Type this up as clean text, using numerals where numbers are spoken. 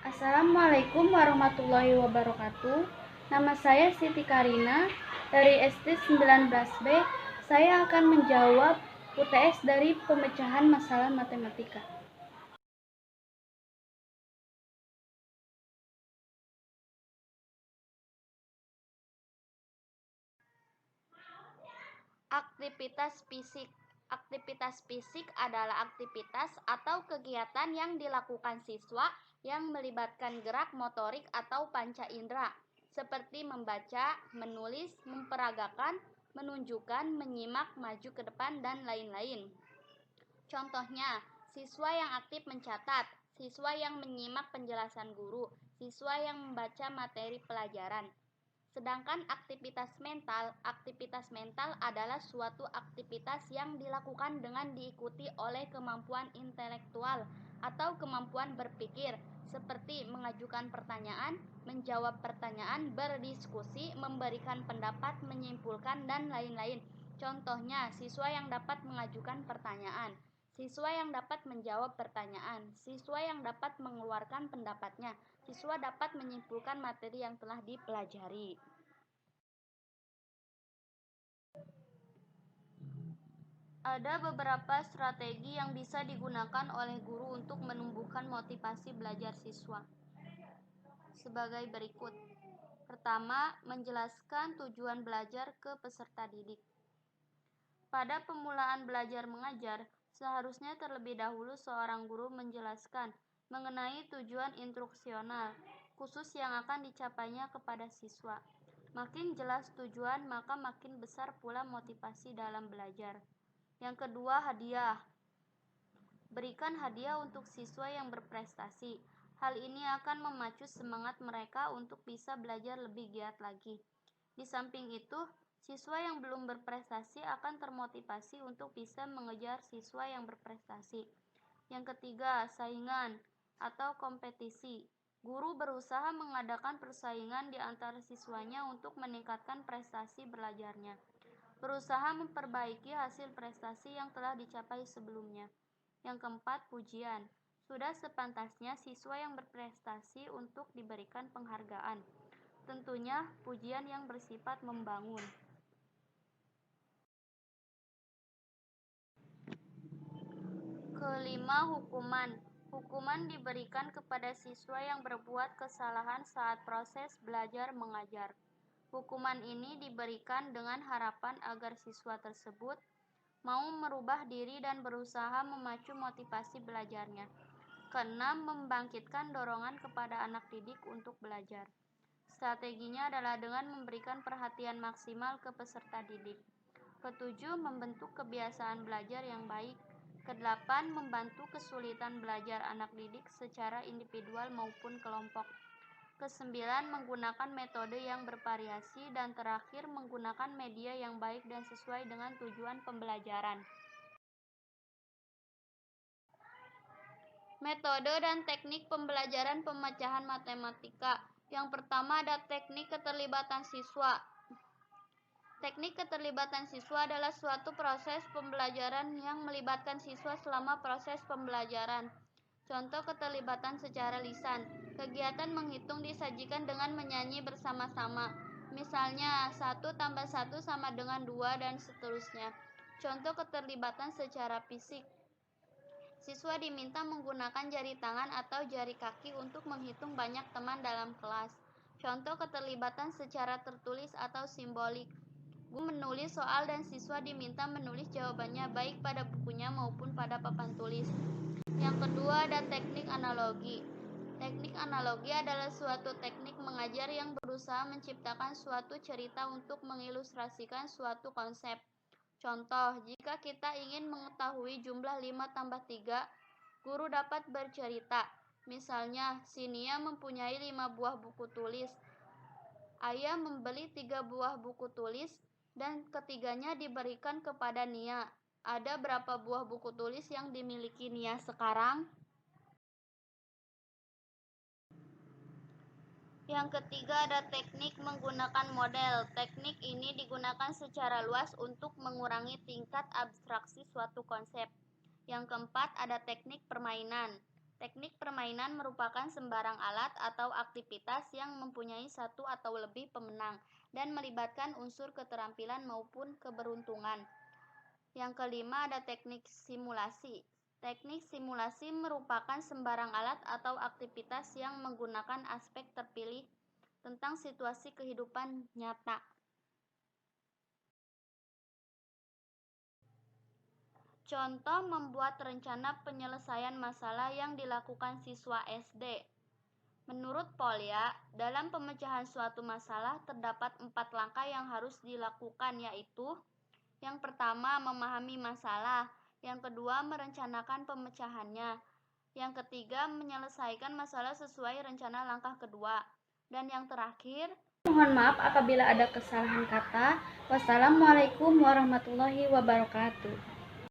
Assalamualaikum warahmatullahi wabarakatuh. Nama saya Siti Karina dari SD 19B. Saya akan menjawab UTS dari pemecahan masalah matematika. Aktivitas fisik. Aktivitas fisik adalah aktivitas atau kegiatan yang dilakukan siswa yang melibatkan gerak motorik atau panca indera, seperti membaca, menulis, memperagakan, menunjukkan, menyimak, maju ke depan, dan lain-lain. Contohnya, siswa yang aktif mencatat, siswa yang menyimak penjelasan guru, siswa yang membaca materi pelajaran. Sedangkan aktivitas mental adalah suatu aktivitas yang dilakukan dengan diikuti oleh kemampuan intelektual atau kemampuan berpikir, seperti mengajukan pertanyaan, menjawab pertanyaan, berdiskusi, memberikan pendapat, menyimpulkan, dan lain-lain. Contohnya, siswa yang dapat mengajukan pertanyaan, siswa yang dapat menjawab pertanyaan, siswa yang dapat mengeluarkan pendapatnya, siswa dapat menyimpulkan materi yang telah dipelajari. Ada beberapa strategi yang bisa digunakan oleh guru untuk menumbuhkan motivasi belajar siswa. Sebagai berikut. Pertama, menjelaskan tujuan belajar ke peserta didik. Pada pemulaan belajar mengajar, seharusnya terlebih dahulu seorang guru menjelaskan mengenai tujuan instruksional khusus yang akan dicapainya kepada siswa. Makin jelas tujuan, maka makin besar pula motivasi dalam belajar. Yang kedua, hadiah. Berikan hadiah untuk siswa yang berprestasi. Hal ini akan memacu semangat mereka untuk bisa belajar lebih giat lagi. Di samping itu, siswa yang belum berprestasi akan termotivasi untuk bisa mengejar siswa yang berprestasi. Yang ketiga, saingan atau kompetisi. Guru berusaha mengadakan persaingan di antara siswanya untuk meningkatkan prestasi belajarnya. Berusaha memperbaiki hasil prestasi yang telah dicapai sebelumnya. Yang keempat, pujian. Sudah sepantasnya siswa yang berprestasi untuk diberikan penghargaan. Tentunya pujian yang bersifat membangun. Kelima, hukuman. Hukuman diberikan kepada siswa yang berbuat kesalahan saat proses belajar mengajar. Hukuman ini diberikan dengan harapan agar siswa tersebut mau merubah diri dan berusaha memacu motivasi belajarnya. Keenam, membangkitkan dorongan kepada anak didik untuk belajar. Strateginya adalah dengan memberikan perhatian maksimal ke peserta didik. Ketujuh, membentuk kebiasaan belajar yang baik. Kedelapan, membantu kesulitan belajar anak didik secara individual maupun kelompok. Kesembilan, menggunakan metode yang bervariasi. Dan terakhir, menggunakan media yang baik dan sesuai dengan tujuan pembelajaran. Metode dan teknik pembelajaran pemecahan matematika. Yang pertama ada teknik keterlibatan siswa. Teknik keterlibatan siswa adalah suatu proses pembelajaran yang melibatkan siswa selama proses pembelajaran. Contoh keterlibatan secara lisan. Kegiatan menghitung disajikan dengan menyanyi bersama-sama. Misalnya 1 tambah 1 sama dengan 2 dan seterusnya. Contoh keterlibatan secara fisik. Siswa diminta menggunakan jari tangan atau jari kaki untuk menghitung banyak teman dalam kelas. Contoh keterlibatan secara tertulis atau simbolik. Guru menulis soal dan siswa diminta menulis jawabannya baik pada bukunya maupun pada papan tulis. Yang kedua ada teknik analogi. Teknik analogi adalah suatu teknik mengajar yang berusaha menciptakan suatu cerita untuk mengilustrasikan suatu konsep. Contoh, jika kita ingin mengetahui jumlah 5 tambah 3, guru dapat bercerita. Misalnya, si Nia mempunyai 5 buah buku tulis. Ayah membeli 3 buah buku tulis dan ketiganya diberikan kepada Nia. Ada berapa buah buku tulis yang dimiliki Nia sekarang? Yang ketiga ada teknik menggunakan model. Teknik ini digunakan secara luas untuk mengurangi tingkat abstraksi suatu konsep. Yang keempat ada teknik permainan. Teknik permainan merupakan sembarang alat atau aktivitas yang mempunyai satu atau lebih pemenang dan melibatkan unsur keterampilan maupun keberuntungan. Yang kelima ada teknik simulasi. Teknik simulasi merupakan sembarang alat atau aktivitas yang menggunakan aspek terpilih tentang situasi kehidupan nyata. Contoh membuat rencana penyelesaian masalah yang dilakukan siswa SD. Menurut Polya, dalam pemecahan suatu masalah terdapat 4 langkah yang harus dilakukan, yaitu yang pertama, memahami masalah. Yang kedua, merencanakan pemecahannya. Yang ketiga, menyelesaikan masalah sesuai rencana langkah kedua. Dan yang terakhir, mohon maaf apabila ada kesalahan kata. Wassalamualaikum warahmatullahi wabarakatuh.